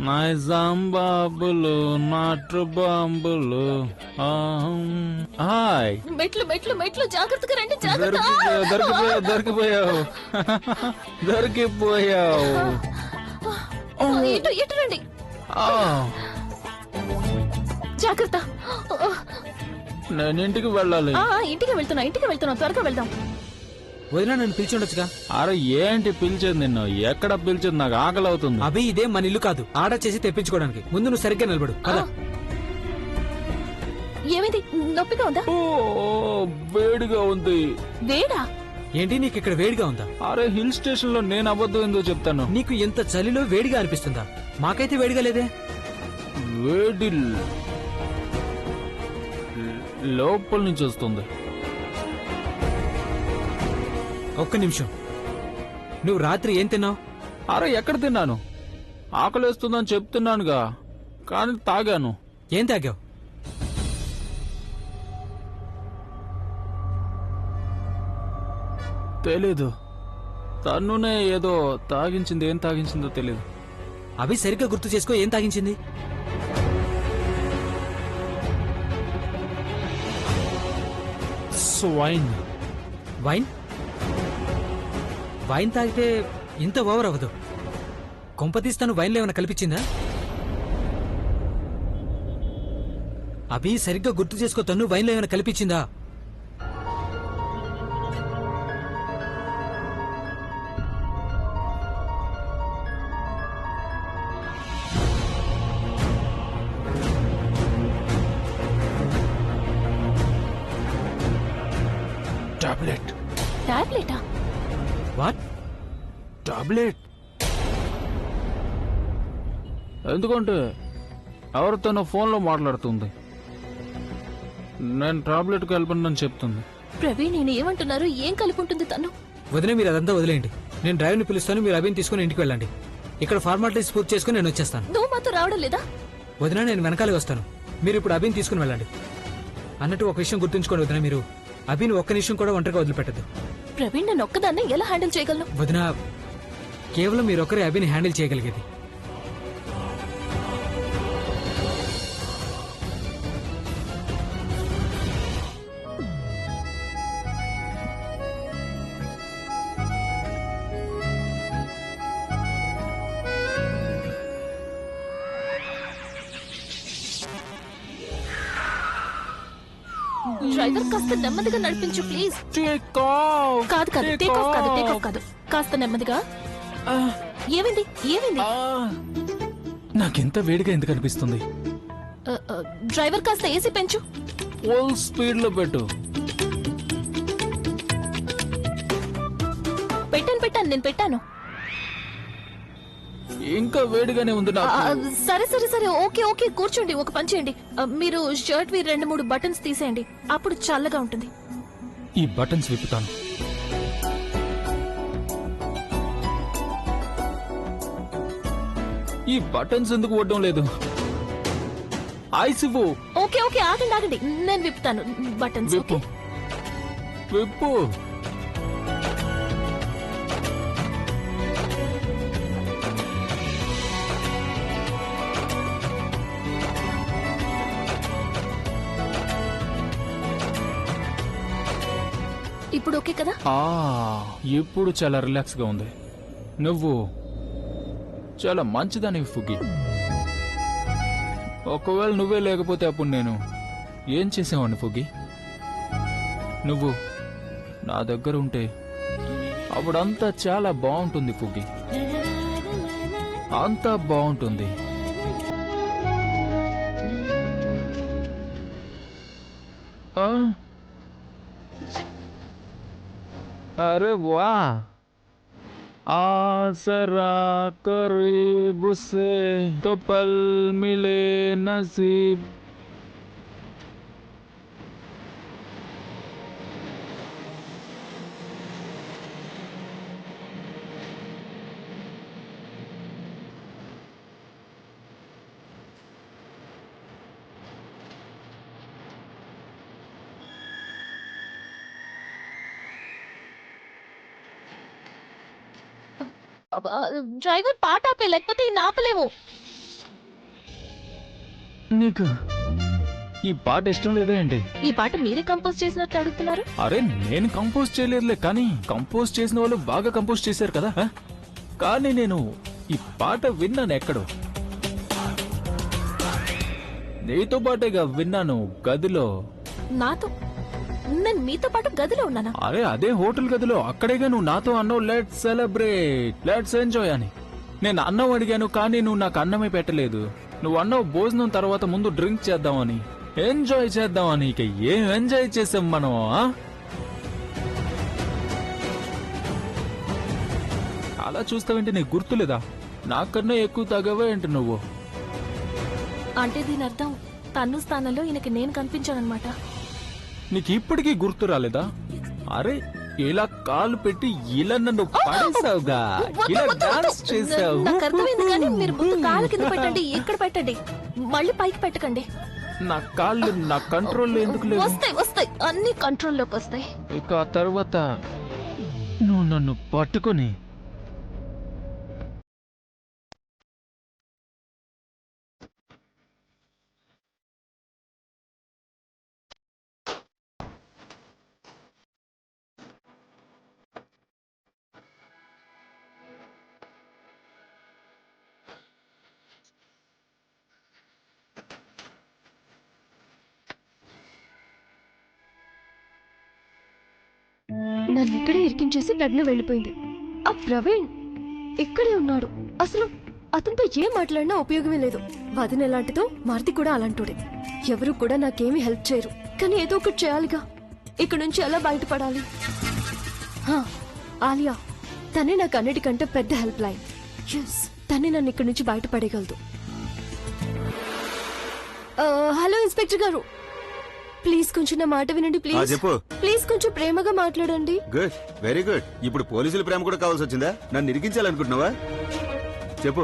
నైజాం బాంబులు నాటు బాంబులు. హాయ్. మెట్లు మెట్లు మెట్లు జాగ్రత్తగా రండి, జాగ్రత్త. దొరికిపోయావు దొరికిపోయావు దొరికిపోయావు. ఇటు రండి, జాగ్రత్త. నేను ఇంటికి వెళ్ళాలి. ఇంటికి వెళ్తున్నా త్వరగా వెళ్దాం. వదినా నన్ను పిలిచి ఉండొచ్చుగా. అరే ఏంటి పిలిచేది నిన్ను? ఎక్కడ పిలిచేది? నాకు ఆకలి అవుతుంది. అభి ఇదే మన ఇల్లు కాదు, ఆర్డర్ చేసి తెప్పించుకోవడానికి. ముందు నువ్వు సరిగ్గా నిలబడు కదా. ఏమైంది? నొప్పిగా ఉందా? వేడిగా ఉంది. వేడా? ఏంటి నీకు ఇక్కడ వేడిగా ఉందా? అరే హిల్ స్టేషన్ లో నేను అబద్ధం ఎందుకు చెప్తాను? నీకు ఎంత చలిలో వేడిగా అనిపిస్తుందా? మాకైతే వేడిగా లేదే. వేడి లోపల నుంచి వస్తుంది. ఒక్క నిమిషం, నువ్వు రాత్రి ఏం తిన్నావు? అరే ఎక్కడ తిన్నాను? ఆకలేస్తుందని చెప్తున్నానుగా, కానీ తాగాను. ఏం తాగావు? తెలీదు. తన్నునే ఏదో తాగించింది. ఏం తాగించిందో తెలీదు. అవి సరిగ్గా గుర్తు చేసుకో, ఏం తాగించింది? వైన్. వైన్? వైన్ తాగితే ఇంత ఓవర్ అవ్వదు. కొంపతీస్తాను వైన్లో ఏమైనా కల్పించిందా? అభి సరిగ్గా గుర్తు చేసుకో, తను వైన్లో ఏమైనా కల్పించిందా? టాబ్లెట్. టాబ్లెటా? వాట్? టాబ్లెట్ ఎందుకంటే ఎవరితోనో ఫోన్లో మాట్లాడుతుంది. నేను టాబ్లెట్ కలపనని చెప్తుంది. ప్రవీణ్, నేను ఏమంటున్నారు? ఏం కలుపుంటుంది తను? వదిలే, మీరు అదంతా వదిలేయండి. నేను డ్రైవర్ని పిలుస్తాను, మీరు అభిని తీసుకుని ఇంటికి వెళ్ళండి. ఇక్కడ ఫార్మాలిటీస్ పూర్తి చేసుకుని నేను వచ్చేస్తాను. నువ్వు మాతో రావడం లేదా? వదిన, నేను వెనకాలే వస్తాను. మీరు ఇప్పుడు అభిని తీసుకుని వెళ్ళండి. అన్నట్టు ఒక విషయం గుర్తుంచుకోండి వదిన, మీరు అభిని ఒక్క నిమిషం కూడా ఒంటరిగా వదిలిపెట్టద్దు. ప్రవీణ్, నేను ఒక్కదాన్ని ఎలా హ్యాండిల్ చేయగలను? వదిన, కేవలం మీరొక్కరే అభిని హ్యాండిల్ చేయగలిగేది. డ్రైవర్ కాస్త నెమ్మదిగా నడిపించు ప్లీజ్. కాదు కాదు, టేక్ ఆఫ్ కాదు, కాస్త నెమ్మదిగా. ఏమైంది? ఏమైంది? నాకెంత వేడిగా ఎందుకు అనిపిస్తుంది? డ్రైవర్ కాస్త ఏసీ పెంచు. ఫుల్ స్పీడ్ లో పెట్టు. పెట్టాను, నేను పెట్టాను. ఇంకా వేడిగానే ఉంది నాకు. సరే సరే సరే, ఓకే ఓకే, కూర్చోండి. ఒక పని చేయండి, మీరు షర్ట్ వి 2-3 బటన్స్ తీసేయండి, అప్పుడు చల్లగా ఉంటుంది. ఈ బటన్స్ విప్పుతాను. ఈ బటన్స్ ఎందుకు వడ్డం లేదు? ఐస్ ఇవ్వు. ఓకే ఓకే, ఆగండి ఆగండి, నేను విప్పుతాను బటన్స్. విప్పు విప్పు. ఇప్పుడు ఓకే కదా? ఇప్పుడు చాలా రిలాక్స్ గా ఉంది. నువ్వు చాలా మంచిదానివి ఫుగి. ఒకవేళ నువ్వే లేకపోతే అప్పుడు నేను ఏం చేసేవాడిని ఫుగి? నువ్వు నా దగ్గర ఉంటే అప్పుడంతా చాలా బాగుంటుంది ఫుగి. అంతా బాగుంటుంది. अरे वाह, आसरा करीब से तो पल मिले नसीब. డ్రైవర్ పాట ఆపే, లేకపోతే ఆపలేము. నీకు ఈ పాట ఇష్టం లేదా ఏంటి? ఈ పాట మీరే కంపోజ్ చేసినట్టు అడుగుతున్నారు. అరే నేను కంపోజ్ చేయలేదులే, కానీ కంపోజ్ చేసిన వాళ్ళు బాగా కంపోజ్ చేశారు కదా. కానీ నేను ఈ పాట విన్నాను ఎక్కడో. నీతో పాటేగా విన్నాను, గదిలో. నాతో? నేను మీతో పాటు గదిలో ఉన్నానా? అరే అదే హోటల్ గదిలో. అక్కడేగా నువ్వు నాతో అన్నావు లెట్స్ సెలబ్రేట్, లెట్స్ ఎంజాయ్ అని. నేను అన్నం అడిగాను, కానీ నువ్వు నాకు అన్నమే పెట్టలేదు. నువ్వు అన్నావు భోజనం తర్వాత ముందు డ్రింక్ చేద్దామని, ఎంజాయ్ చేద్దామని. ఇక ఏం ఎంజాయ్ చేసాం మనం? అలా చూస్తావేంటి? నీకు గుర్తులేదా? నాకన్నా ఎక్కువ తాగావా ఏంటి నువ్వు? అంటే దీని అర్థం తన్ను స్థానంలో ఈయనకి నేను కనిపించానన్నమాట. నీకు ఇప్పటికీ గుర్తు రాలేదా? అరే ఇలా కాలు పెట్టి ఇలా నన్ను పడేసావుగా, ఇలా డాన్స్ చేసావు. నాకు అర్థమైంది, కానీ మీరు ముందు కాలు కింద పెట్టండి. ఇక్కడ పెట్టండి, మళ్ళీ పైకి పెట్టకండి. నా కాళ్ళు నా కంట్రోల్లో ఎందుకు లేవు? వస్తాయి వస్తాయి, అన్ని కంట్రోల్లోకి వస్తాయి. ఇక ఆ తర్వాత నువ్వు నన్ను పట్టుకొని నన్ను ఇక్కడే ఇరికించేసి నన్ను వెళ్ళిపోయింది. ఆ ప్రవీణ్ ఇక్కడే ఉన్నాడు. అసలు అతనితో ఏం మాట్లాడినా ఉపయోగమే లేదు. వదిన ఎలాంటిదో మారుతి కూడా అలాంటిదే. ఎవరు కూడా నాకేమీ హెల్ప్ చేయరు, కానీ ఏదో ఒకటి చేయాలిగా. ఇక్కడ నుంచి ఎలా బయటపడాలి? ఆలియా, తనే నాకు అన్నిటికంటే పెద్ద హెల్ప్ లైన్. తనే నన్ను ఇక్కడ నుంచి బయటపడేయగలదు. హలో ఇన్స్పెక్టర్ గారు, ప్లీజ్ కొంచెం నా మాట వినండి. ప్లీజ్ చెప్పు. ప్లీజ్ కొంచెం ప్రేమగా మాట్లాడండి. Good, very good. ఇప్పుడు పోలీసుల ప్రేమ కూడా కావాల్సి వచ్చిందా? నన్ను ఇరికించాలనుకుంటున్నావా? చెప్పు,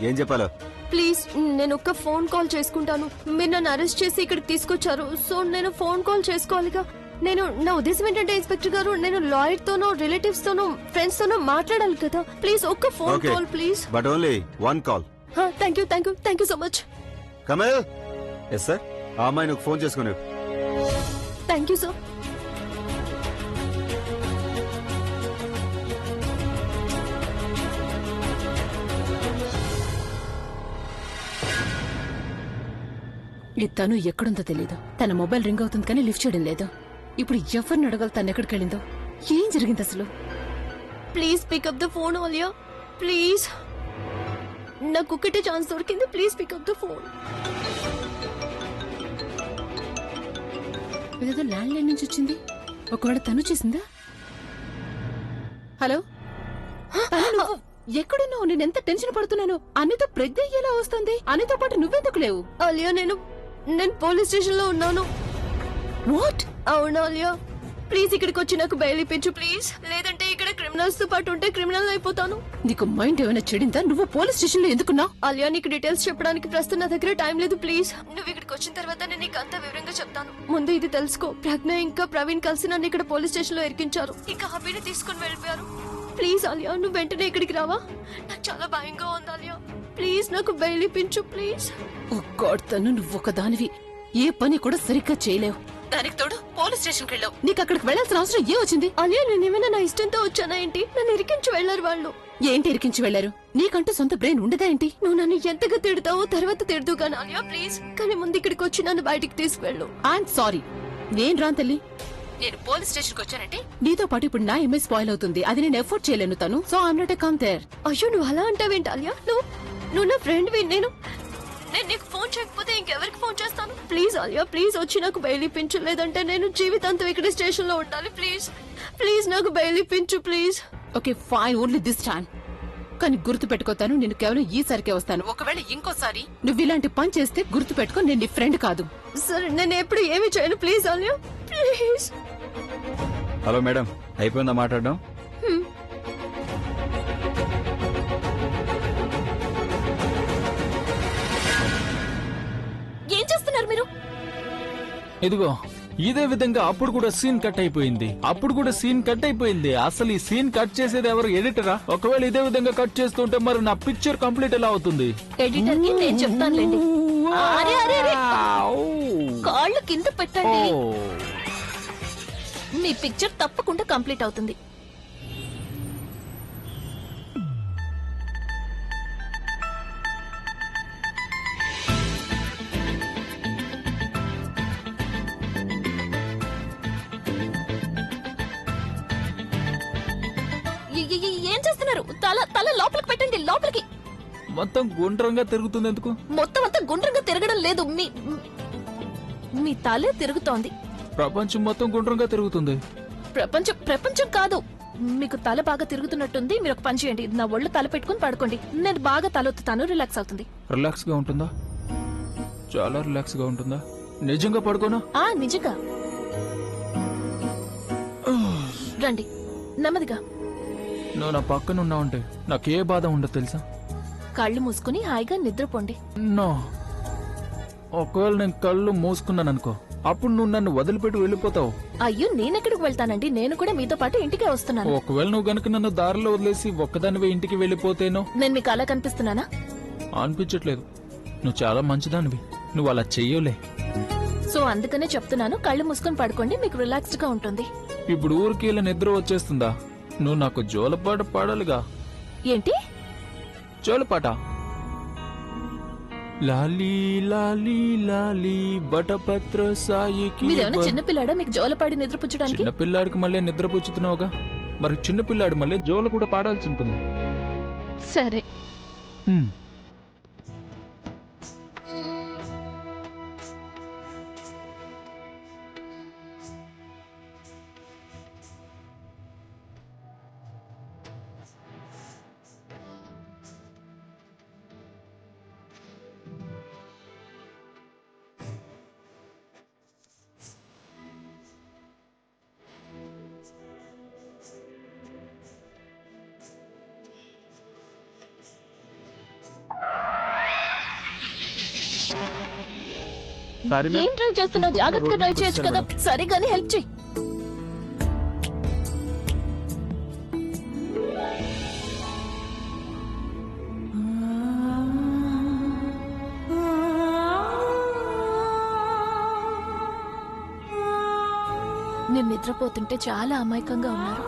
ఏం చెప్పాలో. ప్లీజ్, నేను ఒక్క ఫోన్ కాల్ చేసుకుంటాను. మీరు నన్ను అరెస్ట్ చేసి ఇక్కడికి తీసుకొచ్చారు, సో నేను ఫోన్ కాల్ చేసుకోవాలిగా. నా ఉద్దేశం ఏంటంటే ఇన్స్పెక్టర్ గారు, నేను లాయర్ తోనో రిలేటివ్స్ తోనో ఫ్రెండ్స్ తోనో మాట్లాడాలి కదా. ప్లీజ్ ఒక్క phone Okay. Call please. But only one call. Thank you so much. Kamal. Yes sir. ఆ అమ్మాయిని ఒక ఫోన్ చేసుకుని. Thank you sir. తను ఎక్కడుందో తెలీదు. తన మొబైల్ రింగ్ అవుతుంది కానీ లిఫ్ట్ చేయడం లేదు. ఇప్పుడు ఎవరిని అడగాలి తను ఎక్కడికి వెళ్ళిందో? ఏం జరిగింది అసలు? Please pick up the phone Alia, please. నాకు ఒక్కటే ఛాన్స్ దొరికింది. Please pick up the phone. ఇదేదో ల్యాండ్ లైన్ నుంచి వచ్చింది. ఒకవేళ తను చేసిందా? హలో, తను నువ్వు ఎక్కడున్నావు? నేను ఎంత టెన్షన్ పడుతున్నాను. అన్నితో ప్రెగ్నెంట్ అయ్యేలా వస్తుంది. అన్నితో పాటు నువ్వెందుకు లేవు? ఆలియా, నేను పోలీస్ స్టేషన్ లో ఉన్నాను. వాట్? అవును ఆలియా, ప్లీజ్ ఇక్కడికి వచ్చి నాకు బెయిల్ ఇప్పించు ప్లీజ్. లేదంటే ఇక్కడ క్రిమినల్స్ తో పాటు ఉంటే క్రిమినల్ అయిపోతాను. నీకు మైండ్ ఏమైనా చెడిందా? నువ్వు పోలీస్ స్టేషన్ లో ఎందుకున్నావు? ఆలియా, నీకు డీటెయిల్స్ చెప్పడానికి ప్రస్తుతం నా దగ్గర టైం లేదు. ప్లీజ్, నువ్వు ఇక్కడికి వచ్చిన తర్వాత నేను నీకు అంతా వివరంగా చెప్తాను. ముందు ఇది తెలుసుకో, ప్రజ్ఞ ఇంకా ప్రవీణ్ కలిసి నన్ను ఇక్కడ పోలీస్ స్టేషన్ లో ఇరికించారు. ఇంకా హబీని తీసుకుని వెళ్ళిపోయారు. ప్లీజ్ ఆలియా, నువ్వు వెంటనే ఇక్కడికి రావా? నాకు చాలా భయంగా ఉంది ఆలియా. ప్లీజ్ నాకు బెయిల్ ఇప్పించు ప్లీజ్. ఓ గాడ్, తను నువ్వు ఒక దానివి. ఏ పని కూడా సరిగ్గా చేయలేవు. దానికి తోడు పోలీస్ స్టేషన్ కి వెళ్ళావు. నీకు అక్కడికి వెళ్లాల్సిన అవసరం ఏ వచ్చింది? ఆలియా, నేనేమైనా నా ఇష్టంతో వచ్చానా ఏంటి? నన్ను ఇరికించి వెళ్లారు వాళ్ళు. ఏంటి ఇరికించి వెళ్లారు? నీకంటూ సొంత బ్రెయిన్ ఉండదా ఏంటి? నువ్వు నన్ను ఎంతగా తిడతావో తర్వాత తిడదు కానీ ఆలియా ప్లీజ్. కానీ ముందు ఇక్కడికి వచ్చి నన్ను బయటికి తీసుకువెళ్ళు. ఐఎమ్ సారీ, నేను రాను తల్లి. నేను పోలీస్ స్టేషన్ కి వచ్చానంటే నీతో పాటు ఇప్పుడు నా ఇమేజ్ స్పాయిల్ అవుతుంది. అది నేను ఎఫోర్డ్ చేయలేను తను. So I'm not a come there. అయ్యో, నువ్వు అలా అంటావేంటి ఆలియా? నువ్వు నా ఫ్రెండ్ వి. నేను నీకు ఫోన్ చేయకపోతే ఇంకెవరికి ఫోన్ చేస్తాను? ప్లీజ్ ఆలియా, ప్లీజ్ వచ్చి నాకు బెయిల్ ఇప్పించు. లేదంటే నేను జీవితాంతం ఇక్కడ స్టేషన్ లో ఉండాలి. ప్లీజ్ ప్లీజ్ నాకు బెయిల్ ఇప్పించు please. Okay fine, only this time. కానీ గుర్తు పెట్టుకోతాను, నేను కేవలం ఈసారికే వస్తాను. ఒకవేళ ఇంకోసారి నువ్వు ఇలాంటి పని చేస్తే గుర్తు పెట్టుకో, నేను నీ ఫ్రెండ్ కాదు. సరే, నేను ఎప్పుడు ఏమి చేయను. Please Alia please. Hello madam, అయిపోయిందా మాట్లాడడం? ఏం చేస్తున్నారు మీరు? ఇదిగో ఇదే విధంగా అప్పుడు కూడా సీన్ కట్ అయిపోయింది. అసలు ఈ సీన్ కట్ చేసేది ఎవరు? ఎడిటరా? ఒకవేళ ఇదే విధంగా కట్ చేస్తుంటే మరి నా పిక్చర్ కంప్లీట్ ఎలా అవుతుంది? ఎడిటర్ కి నేను చెప్తానులేండి. అరే అరే అరే, కింద ఓ పెట్టండి. మీ పిక్చర్ తప్పకుండా కంప్లీట్ అవుతుంది. ఏం చేస్తున్నారు? తల తల లోపలికి పెట్టండి, లోపలికి. మొత్తం గుండ్రంగా తిరుగుతుంది ఎందుకు? మొత్తం అంతా గుండ్రంగా తిరగడం లేదు, మీ మీ తలే తిరుగుతోంది. ప్రపంచం మొత్తం గుండ్రంగా తిరుగుతుంది. ప్రపంచం కాదు, మీకు తల బాగా తిరుగుతున్నట్టుంది. మీరు ఒక పని చేయండి, నా ఒళ్ళు తల పెట్టుకుని పడుకోండి. నేను బాగా తలొత్తుతాను, రిలాక్స్ అవుతుంది. రిలాక్స్ గా ఉంటుందా? చాలా రిలాక్స్ గా ఉంటుందా? నిజంగా పడుకోనా? నిజంగా. రండి, నెమ్మదిగా. నువ్వు నా పక్కన ఉన్నావంటే నాకే బాధ ఉండదు తెలుసా? కళ్ళు మూసుకుని హాయిగా నిద్రపోండి. నో, ఒకవేళ నేను కళ్ళు మూసుకున్నాను అనుకో, అప్పుడు నువ్వు నన్ను వదిలిపెట్టి వెళ్ళిపోతావు. అయ్యో, నేనెక్కడికి వెళ్తానండి? నేను కూడా మీతో పాటు ఇంటికే వస్తున్నాను. ఒకవేళ నువ్వు గనుక నన్ను దారిలో వదిలేసి ఒక్కదానివే ఇంటికి వెళ్ళిపోతేనో? నేను మీకు అలా కనిపిస్తున్నానా? అనిపించట్లేదు. నువ్వు చాలా మంచిదానివి, నువ్వు అలా చెయ్యలే. సో అందుకనే చెప్తున్నాను, కళ్ళు మూసుకొని పడుకోండి, మీకు రిలాక్స్డ్ గా ఉంటుంది. ఇప్పుడు ఊరికి ఇలా నిద్ర వచ్చేస్తుందా? నువ్వు నాకు జోలపాట పాడాలిగా. ఏంటి జోలపాట? లాలీ లాలీ లాలీ బటపత్ర సాయికి. మీరేమైనా చిన్నపిల్లాడా మీకు జోలపాడి నిద్రపుచ్చడానికి? చిన్నపిల్లాడికి మళ్ళీ నిద్ర పుచ్చుతున్నావుగా, మరి చిన్నపిల్లాడు మళ్ళీ జోల కూడా పాడాల్సి ఉంటుంది. సరే. ఏం డ్రైవ్ చేస్తున్నావు? జాగ్రత్తగా డ్రైవ్ చేయొచ్చు కదా. సరిగానే హెల్ప్ చెయ్యి. మీరు నిద్రపోతుంటే చాలా అమాయకంగా ఉన్నారు.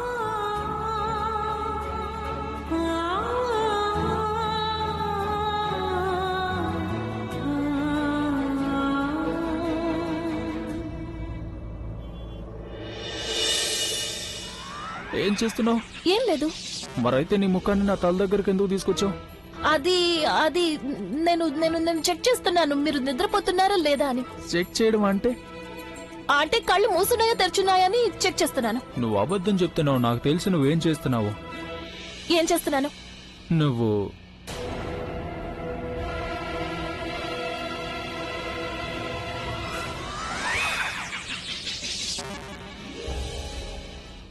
ఏం చేస్తున్నావు? ఏం లేదు. మరైతే నీ ముఖాన్ని నా తల దగ్గరికి ఎందుకు తీసుకొచ్చావు? అది అది నేను నేను నేను చెక్ చేస్తున్నాను, మీరు నిద్రపోతున్నారా లేదా అని. చెక్ చేయడం అంటే? అంటే కళ్ళు మూసున్నాయో తెరుచున్నాయని చెక్ చేస్తున్నాను. నువ్వు అబద్ధం చెప్తున్నావు, నాకు తెలిసి నువ్వేం చేస్తున్నావు. ఏం చేస్తున్నాను? నువ్వు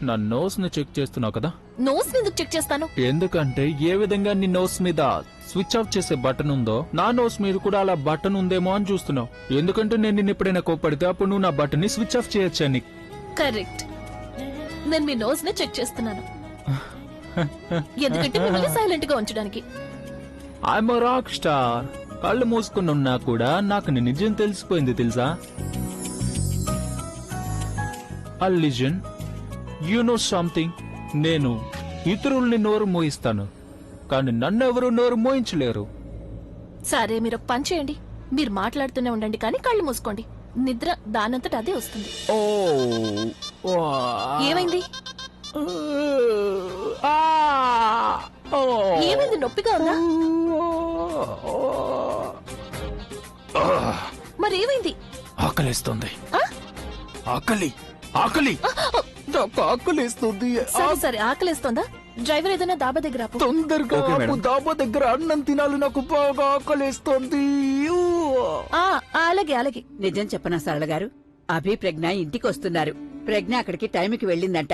నా నోస్ ని చెక్ చేస్తున్నావు కదా. నోస్ ఎందుకు చెక్ చేస్తాను? ఎందుకంటే ఏ విధంగా నీ నోస్ మీద స్విచ్ ఆఫ్ చేసే బటన్ ఉందో, నా నోస్ మీద కూడా అలా బటన్ ఉందేమో అని చూస్తున్నావు. ఎందుకంటే నేను నిన్ను ఎప్పుడైనా కోప్పడితే అప్పుడు నువ్వు నా బటన్ ని స్విచ్ ఆఫ్ చేయొచ్చని. కరెక్ట్. నేను మీ నోస్ ని చెక్ చేస్తున్నాను, ఎందుకంటే మిమ్మల్ని సైలెంట్ గా ఉంచడానికి. I'm rock star. కళ్ళు మూసుకుని ఉన్నా కూడా నాకు నీ నిజం తెలిసిపోయింది తెలుసా. Listen, you know something. నేను ఇతరుల్ని నోరు మోయిస్తాను, కానీ నన్ను ఎవరు నోరు మోయించలేరు. సరే, మీరు ఒక పని చేయండి, మీరు మాట్లాడుతూనే ఉండండి కానీ కళ్ళు మూసుకోండి. నిద్ర దానంతట అదే వస్తుంది. ఏమైంది? ఏమైంది? నొప్పిగా ఉందా? మరి ఏమైంది? ఆకలిస్తుంది. ఆకలి ఆకలి నాకు ఆకలిస్తుంది. సరే సరే, ఆకలిస్తోందా? డ్రైవర్ ఏదైనా దాబా దగ్గర ఆపు. తొందరగా ఆపు. దాబా దగ్గర అన్నం తినాలి, నాకు బాగా ఆకలిస్తుంది. అలాగే అలాగే. నిజం చెప్పనా సరళ గారు, అభి ప్రజ్ఞ ఇంటికి వస్తున్నారు. ప్రజ్ఞ అక్కడికి టైంకి వెళ్ళిందంట.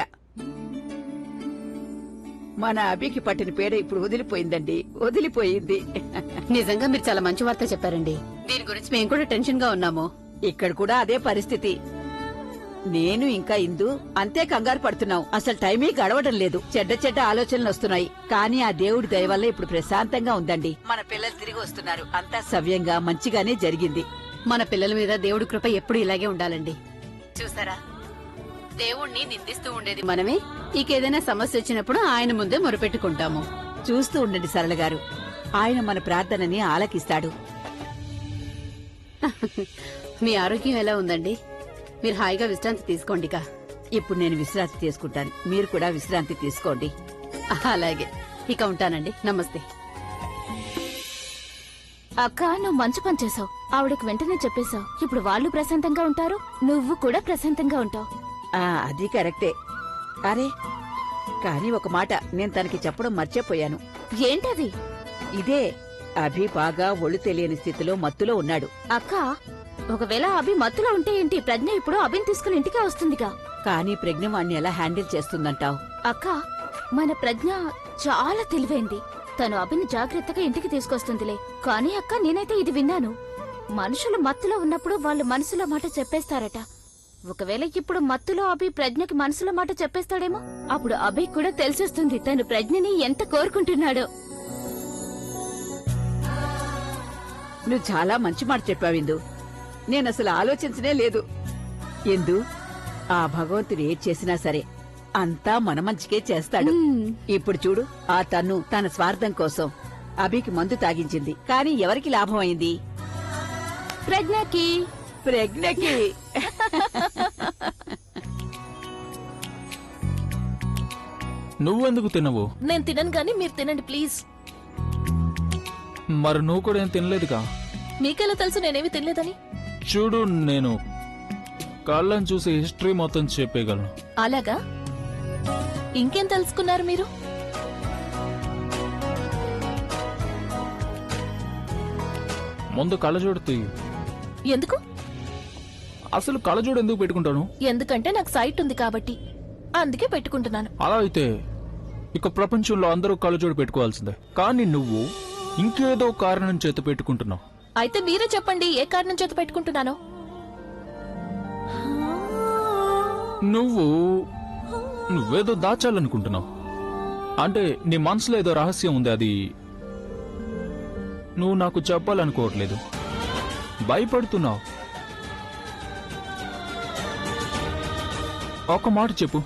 మన అభికి పట్టిన పేడ ఇప్పుడు వదిలిపోయిందండి, వదిలిపోయింది. నిజంగా మీరు చాలా మంచి వార్త చెప్పారండి. దీని గురించి మేము కూడా టెన్షన్ గా ఉన్నాము. ఇక్కడ కూడా అదే పరిస్థితి. నేను ఇంకా ఇందు అంతే కంగారు పడుతున్నాం. అసలు టైమే గడవడం లేదు. చెడ్డ చెడ్డ ఆలోచనలు వస్తున్నాయి. కానీ ఆ దేవుడి దయ వల్ల ఇప్పుడు ప్రశాంతంగా ఉందండి. మన పిల్లలు తిరిగి వస్తున్నారు. అంతా సవ్యంగా మంచిగానే జరిగింది. మన పిల్లల మీద దేవుడి కృప ఎప్పుడు ఇలాగే ఉండాలండి. చూసారా, దేవుణ్ణి నిందిస్తూ ఉండేది మనమే. ఇకేదైనా సమస్య వచ్చినప్పుడు ఆయన ముందే మొరపెట్టుకుంటాము. చూస్తూ ఉండండి సరళ గారు, ఆయన మన ప్రార్థనని ఆలకిస్తాడు. మీ ఆరోగ్యం ఎలా ఉందండి? మీరు హాయిగా విశ్రాంతి తీసుకోండిగా. ఇప్పుడు నేను విశ్రాంతి తీసుకుంటాను, మీరు కూడా విశ్రాంతి తీసుకోండి. అలాగే, ఇక ఉంటానండి. నమస్తే. అక్క, నువ్వు మంచి పని చేసావు. ఆవిడకు వెంటనే చెప్పేశావు. ఇప్పుడు వాళ్ళు ప్రశాంతంగా ఉంటారు, నువ్వు కూడా ప్రశాంతంగా ఉంటావు. అది కరెక్టే. అరే కానీ ఒక మాట నేను తనకి చెప్పడం మర్చిపోయాను. ఏంటది? ఇదే, అభి బాగా ఒళ్ళు తెలియని స్థితిలో మత్తులో ఉన్నాడు. అక్క, ఒకవేళ అభి మత్తులో ఉంటే ఏంటి? ప్రజ్ఞ ఇప్పుడు అభిని తీసుకుని ఇంటికే వస్తుందిగా. కానీ ప్రజ్ఞ వాణ్ణి ఎలా హ్యాండిల్ చేస్తుందంటావు? అక్క, మన ప్రజ్ఞ చాలా తెలివైంది. తను అభిని జాగ్రత్తగా ఇంటికి తీసుకొస్తుందిలే. కానీ అక్క, నేనైతే ఇది విన్నాను, మనుషులు మత్తులో ఉన్నప్పుడు వాళ్ళు మనసులో మాట చెప్పేస్తారట. ఒకవేళ ఇప్పుడు మత్తులో అభి ప్రజ్ఞకి మనసులో మాట చెప్పేస్తాడేమో. అప్పుడు అభి కూడా తెలిసొస్తుంది తను ప్రజ్ఞని ఎంత కోరుకుంటున్నాడో. నువ్వు చాలా మంచి మాట చెప్పావిందు. నేనసలు ఆలోచించనే లేదు. ఎందు, ఆ భగవంతుడు ఏది చేసినా సరే అంతా మన మంచికే చేస్తాడు. ఇప్పుడు చూడు, ఆ తన్ను తన స్వార్థం కోసం అభికి మందు తాగించింది. కానీ ఎవరికి లాభం అయింది? ప్రజ్ఞకి. ప్రజ్ఞకి. నువ్వెందుకు తినవు? నేను తినను గాని మీరు తినండి ప్లీజ్. మరి నువ్వు కూడా ఏం తినలేదుగా. మీకెలా తెలుసు నేనేమి తినలేదని? చూడు, నేను కళ్ళని చూసి హిస్టరీ మొత్తం చెప్పేయగలను. అలాగా? ఇంకేం తెలుసుకున్నారు మీరు? ముందు కళ్ళజోడు తీయి. ఎందుకు? అసలు కళ్ళజోడు ఎందుకు పెట్టుకుంటాను? ఎందుకంటే నాకు సైట్ ఉంది కాబట్టి, అందుకే పెట్టుకుంటున్నాను. అలా అయితే ఇక ప్రపంచంలో అందరూ కళ్ళజోడు పెట్టుకోవాల్సిందే. కానీ నువ్వు ఇంకేదో కారణం చేత పెట్టుకుంటున్నావు. అయితే మీరే చెప్పండి, ఏ కారణం చేత పెట్టుకుంటున్నానో. నువ్వేదో దాచాలనుకుంటున్నావు. అంటే నీ మనసులో ఏదో రహస్యం ఉంది, అది నువ్వు నాకు చెప్పాలనుకోవట్లేదు. భయపడుతున్నావు. ఒక మాట చెప్పు,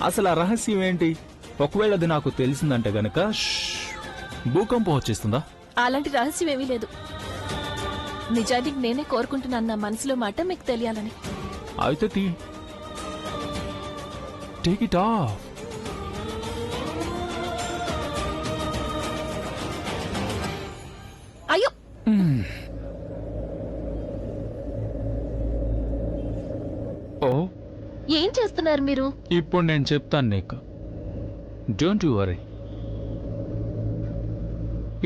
అసలు ఆ రహస్యం ఏంటి? ఒకవేళ అది నాకు తెలిసిందంటే గనక భూకంపం వచ్చేస్తుందా? అలాంటి రహస్యం ఏమీ లేదు. నిజానికి నేనే కోరుకుంటున్నాను నా మనసులో మాట మీకు తెలియాలని. అయితే టేక్ ఇట్ ఆఫ్. అయ్యో, ఓ, ఏం చేస్తున్నారు మీరు? ఇప్పుడు నేను చెప్తాను నీకు. Don't you worry.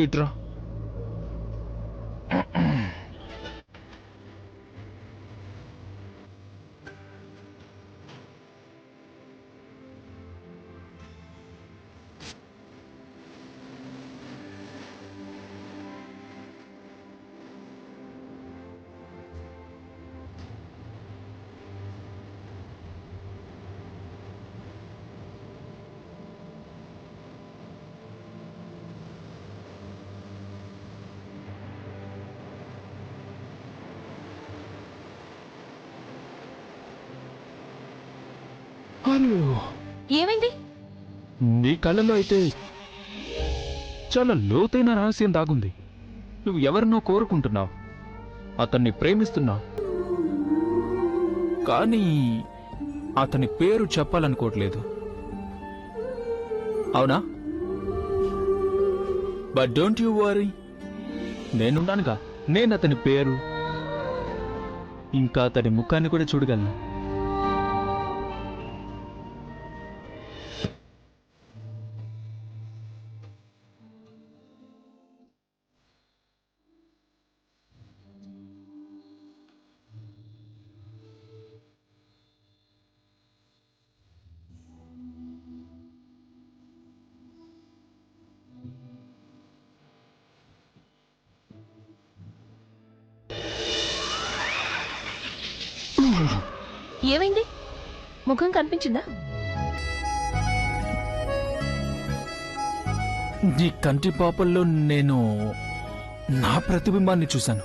ఇట్రా. ఏమైంది? నీ కళ్ళలో అయితే చాలా లోతైన రహస్యం దాగుంది. నువ్వు ఎవరినో కోరుకుంటున్నావు, అతన్ని ప్రేమిస్తున్నావు, కానీ అతని పేరు చెప్పాలనుకోవట్లేదు. అవునా? బట్ డోంట్ యూ వరీ, నేనున్నానుగా. నేను అతని పేరు ఇంకా అతని ముఖాన్ని కూడా చూడగలను. ఏమైంది? ముఖం కనిపించిందా? నీ కంటి పాపల్లో నేను నా ప్రతిబింబాన్ని చూశాను.